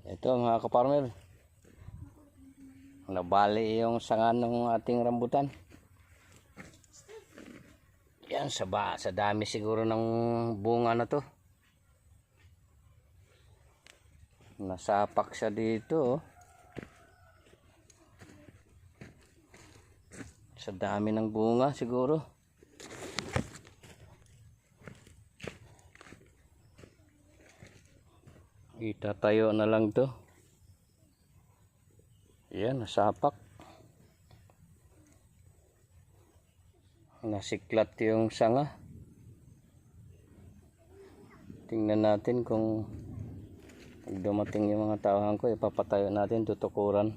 Ito mga kaparmer, nabali yung sanga ng ating rambutan. Yan, sa dami siguro ng bunga na to. Nasapak siya dito, oh. Sa dami ng bunga siguro. Itatayo na lang to. Yan, nasapak. Nasiklat yung sanga. Tingnan natin kung pag dumating yung mga tauhan ko, ipapatayo natin, tutukuran.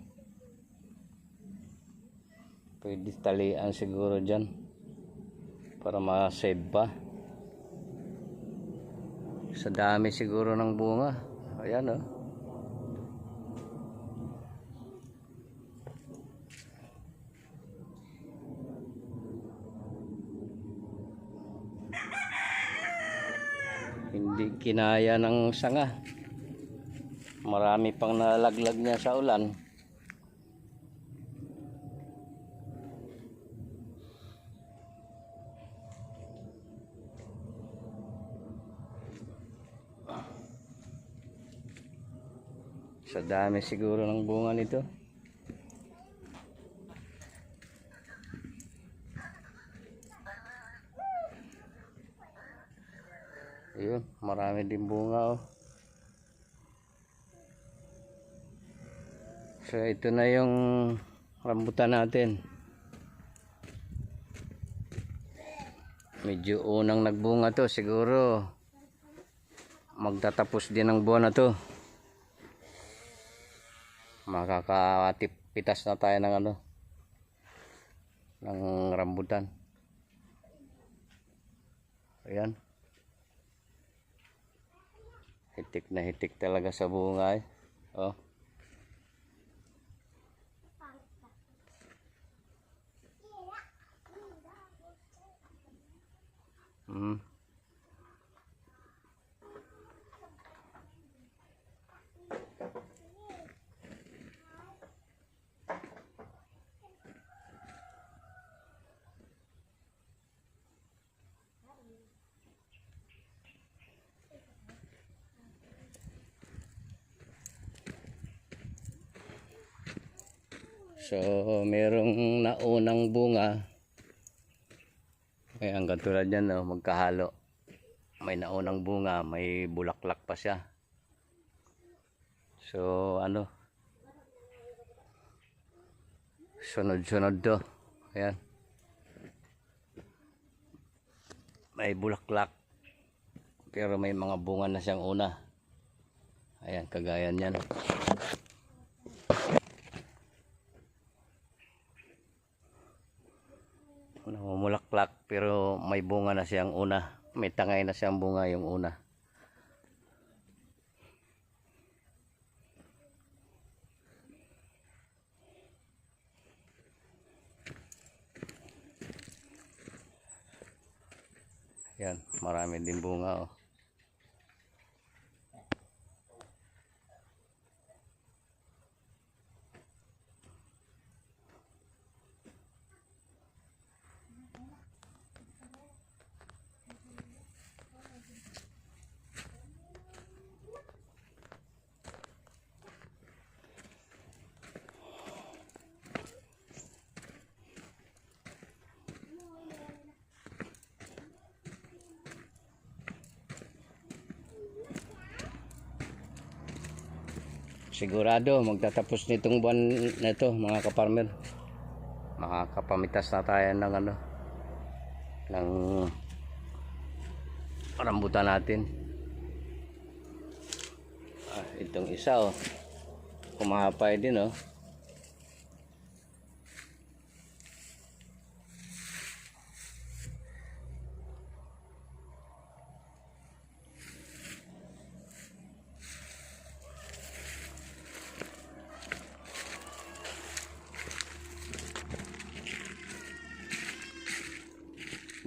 Pwede talian siguro dyan para ma-save pa. Sa dami siguro ng bunga. Ayan, oh. Hindi kinaya ng sanga. Marami pang nalaglag niya sa ulan. Sa dami siguro ng bunga nito. Ayun, marami din bunga, oh. So ito na yung rambutan natin. Medyo unang nagbunga to, siguro magtatapos din ng buwan na to. Makakatipitas na tayo ng ng rambutan. Ayan. Hitik na hitik talaga sa bunga, eh. Oh. So, merong naunang bunga. Ayan, katulad yan, oh, magkahalo. May naunang bunga, may bulaklak pa siya. So, sunod-sunod to. Ayan. May bulaklak. Pero may mga bunga na siyang una. Ayan, kagaya niyan. Namumulaklak pero may bunga na siyang una. May tangay na siyang bunga yung una. Yan, marami din bunga, oh. Sigurado magtatapos nitong buwan na ito, mga kaparmer. Makakapamitas na tayo ng ng rambutan natin. Itong isa, oh, kumapay din, oh.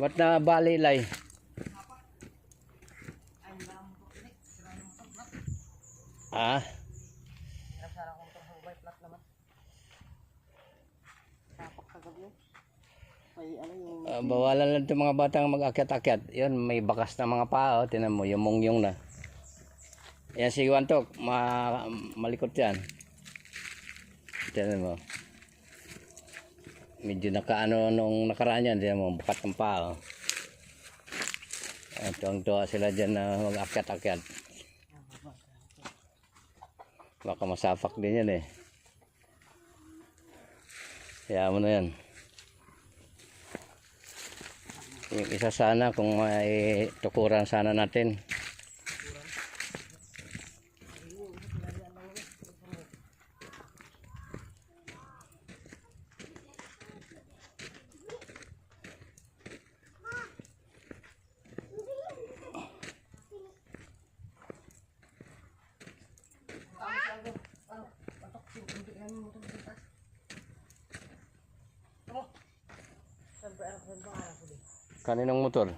Ba't na balilay? Ah? Bawalan lang itong mga batang mag-akyat-akyat. Yun, may bakas na mga paa. Tinan mo, yung na. Yan si Wantok, malikot yan. Tinan mo. Medyo nakaano nung nakaraan yan. Tinan mo, bukat ng paa. Tuwang-tuwa sila dyan na mag-akyat-akyat. Baka masapak din yan eh. Kaya mo na yan. Yung isa sana kung may tukuran sana natin. Kaninong motor?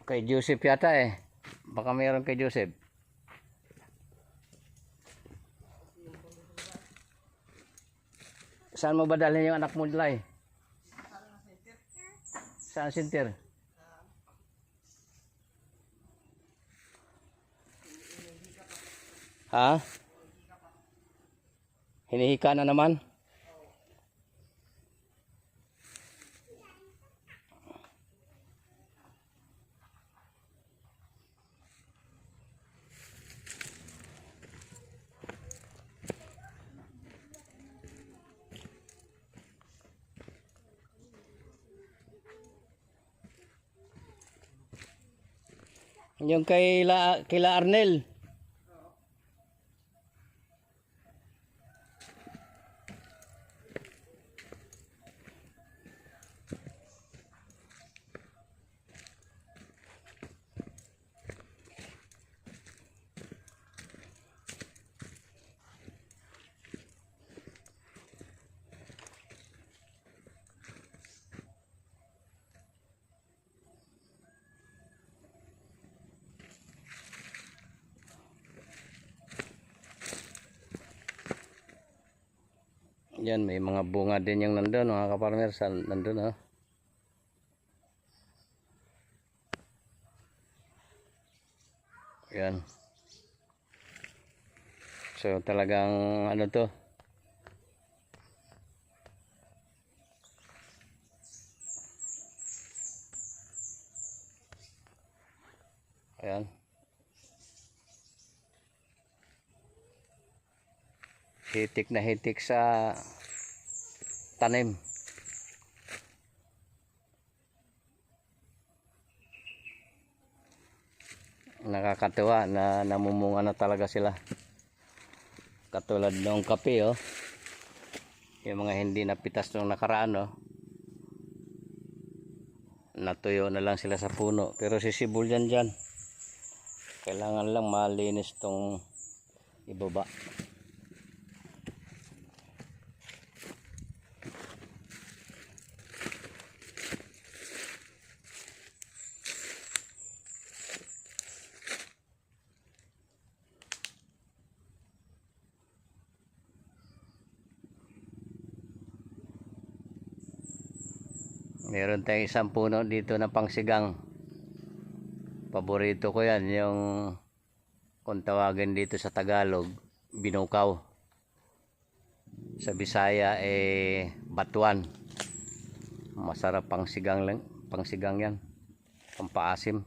Kay Joseph yata eh. Baka mayroon kay Joseph. Saan mo ba dalhin yung anak mo, Dilay? Saan center? Ha? Hinihika na naman? Yung kila Arnel. Yan, may mga bunga din yung nandun, mga kaparmer, nandun, oh. Yan. So, talagang, ano to? Ayan. Hitik na hitik sa tanim. Nakakatuwa na namumunga na talaga sila. Katulad ng kape, oh. Yung mga hindi napitas nung nakaraan, oh. Natuyo na lang sila sa puno. Pero sisibol yan dyan. Kailangan lang malinis tong ibaba. Meron tayong isang puno dito na pangsigang. Paborito ko yan, yung kung tawagin dito sa Tagalog, binukaw. Sa Bisaya batuan. Masarap pangsigang yan. Pampaasim.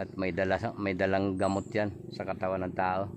At may dalang gamot yan sa katawan ng tao.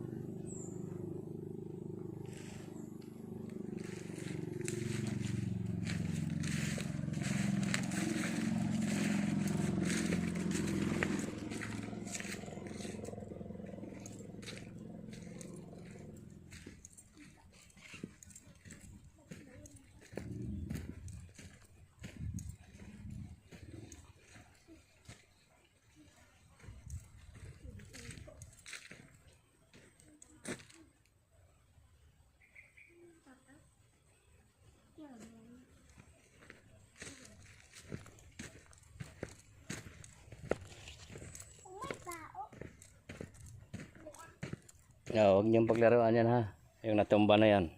Huwag niyong paglaruan yan ha. Yung natumba na yan.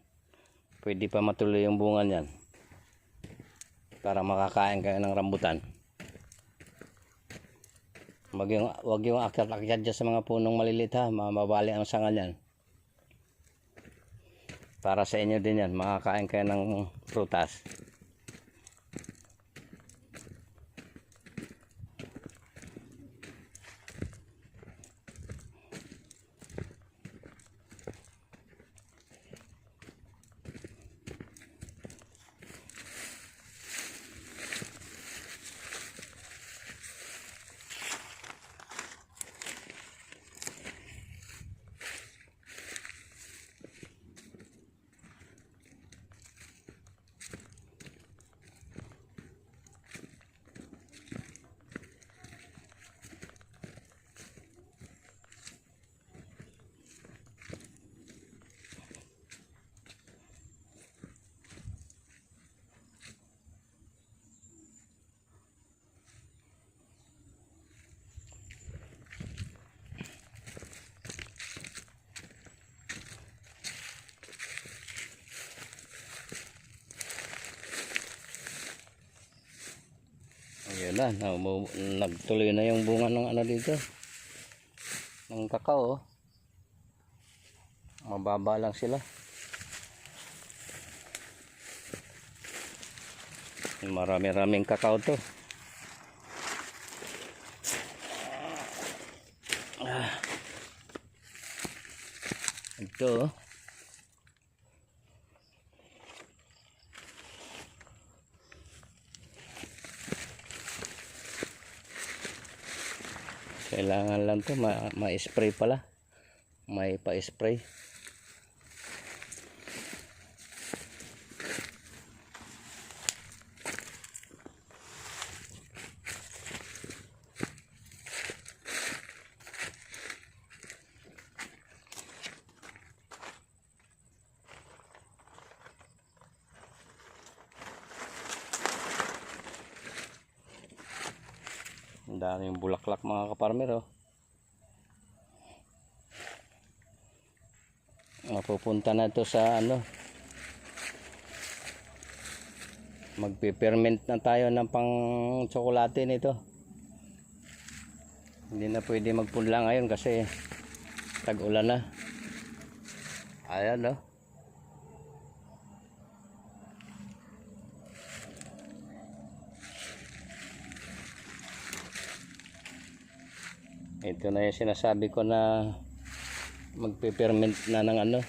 Pwede pa matuloy yung bunga niyan. Para makakain kayo ng rambutan. Huwag yung akyat-akyat dyan sa mga punong malilit ha. Mababali ang sanga niyan. Para sa inyo din yan. Makakain kayo ng prutas. Ayan na, nagtuloy na yung bunga ng ano dito. Ng kakao. Mababa lang sila. Marami-raming kakao to. Ito. Kailangan lang to ma-spray pala. May pa-spray. Ang daming bulaklak mga kaparmer oh. Mapupunta na ito sa ano. Magpiperment na tayo ng pang tsokolate nito. Hindi na pwede magpunla ngayon kasi tag-ulan na. Ayan oh. Ito na yung sinasabi ko na magpiperment na ng ano,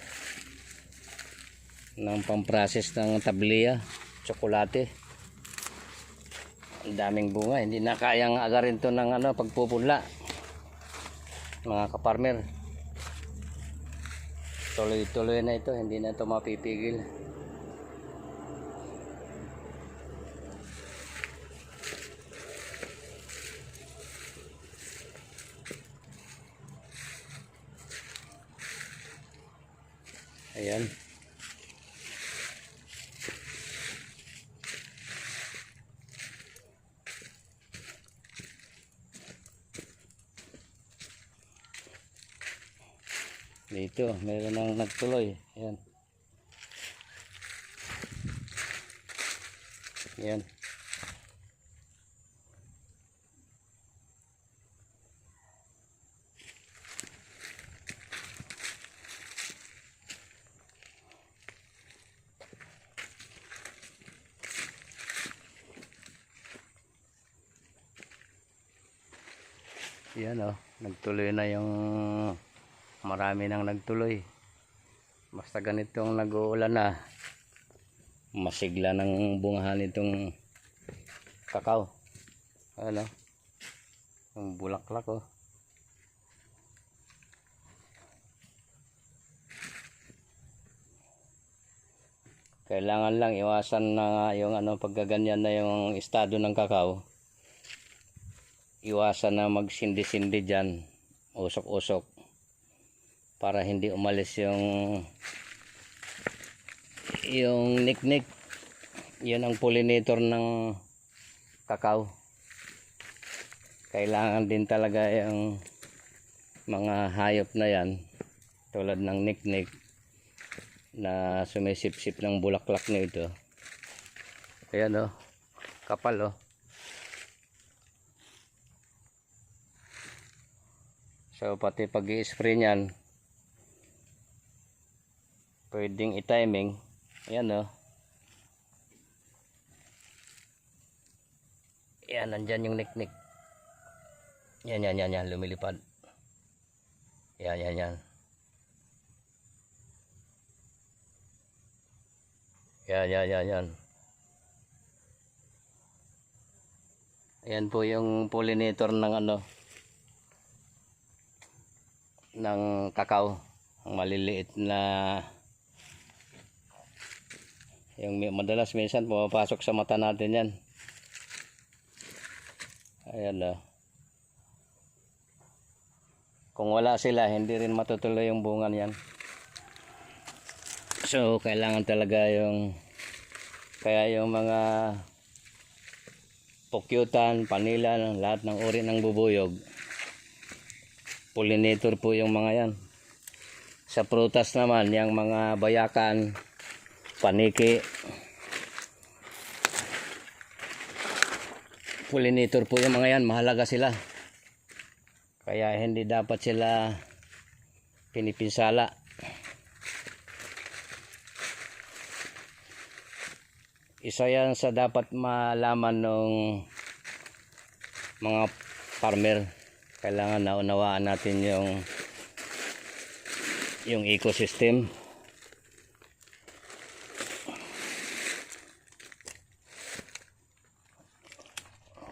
ng pang-process ng tabliya, tsokolate. Ang daming bunga, hindi na kayang agarin to ng ano, pagpupunla mga kaparmer. Tuloy-tuloy na ito, hindi na ito mapipigil. Ayan. Dito, meron nang nagtuloy. Ayan. Ayan. Yan oh, nagtuloy na yung marami nang nagtuloy. Basta ganitong nag-uulan na, masigla ng bungahan itong kakao. Ano? Yung bulaklak oh. Kailangan lang iwasan na yung ano, pagkaganyan na yung estado ng kakao. Iwasan na magsindi-sindi dyan, usok-usok, para hindi umalis yung niknik. Yun ang pollinator ng kakao. Kailangan din talaga yung mga hayop na yan tulad ng niknik na sumisip-sip ng bulaklak nito. Ayan oh, kapal oh. So pati pag i-spray niyan, pwedeng i-timing. Ayan oh. Ayan, nandyan yung niknik. Yan, lumilipad. Yan. Yan. Ayan po yung pollinator ng ng kakao, ang maliliit na yung madalas minsan pumapasok sa mata natin yan. Ayan na. Kung wala sila, hindi rin matutuloy yung bunga niyan. So kailangan talaga kaya yung mga pukyutan, panila, lahat ng uri ng bubuyog, pollinator po yung mga yan. Sa prutas naman, yung mga bayakan, paniki, pollinator po yung mga yan. Mahalaga sila, kaya hindi dapat sila pinipinsala. Isa yan sa dapat malaman ng mga farmer. Kailangan naunawaan natin yung ecosystem.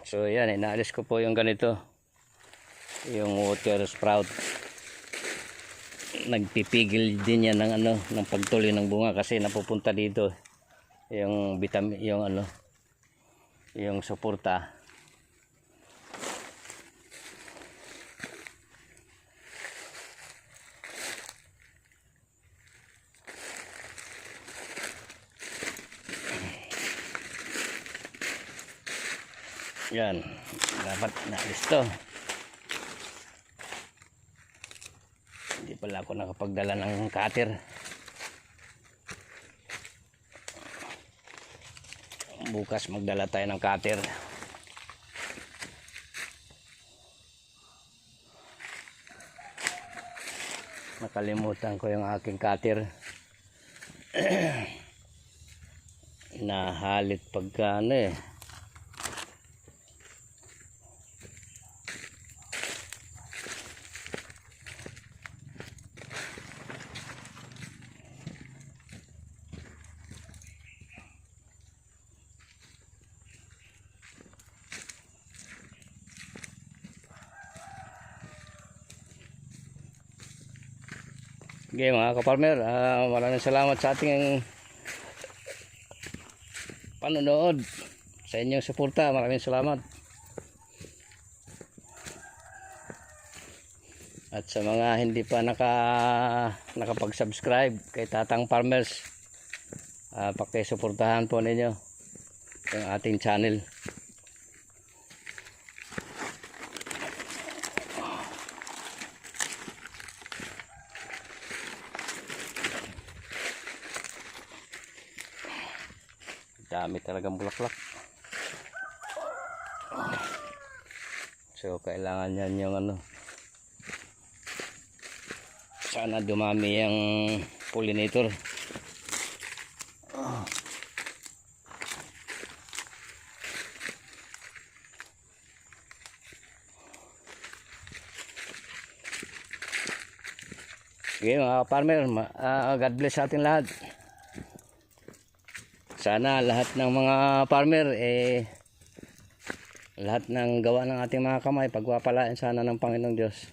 So yan, inaalis ko po yung ganito, yung water sprout. Nagpipigil din yan ng pagtuloy ng bunga kasi napupunta dito yung vitamin, yung suporta. Yan, dapat naalis to. Hindi pala ako nakapagdala ng cutter. Bukas magdala tayo ng cutter. Nakalimutan ko yung aking cutter. Nahalit pagka Okay mga ka-farmer, maraming salamat sa ating panonood, sa inyong suporta. Maraming salamat. At sa mga hindi pa nakapag-subscribe kay Tatang Farmers, pakisuportahan po ninyo yung ating channel. Dami talagang bulaklak. So kailangan yan yung sana dumami yung pollinator. Okay mga farmer, God bless sa ating lahat. Sana lahat ng mga farmer lahat ng gawa ng ating mga kamay pagpapalain sana ng Panginoong Diyos.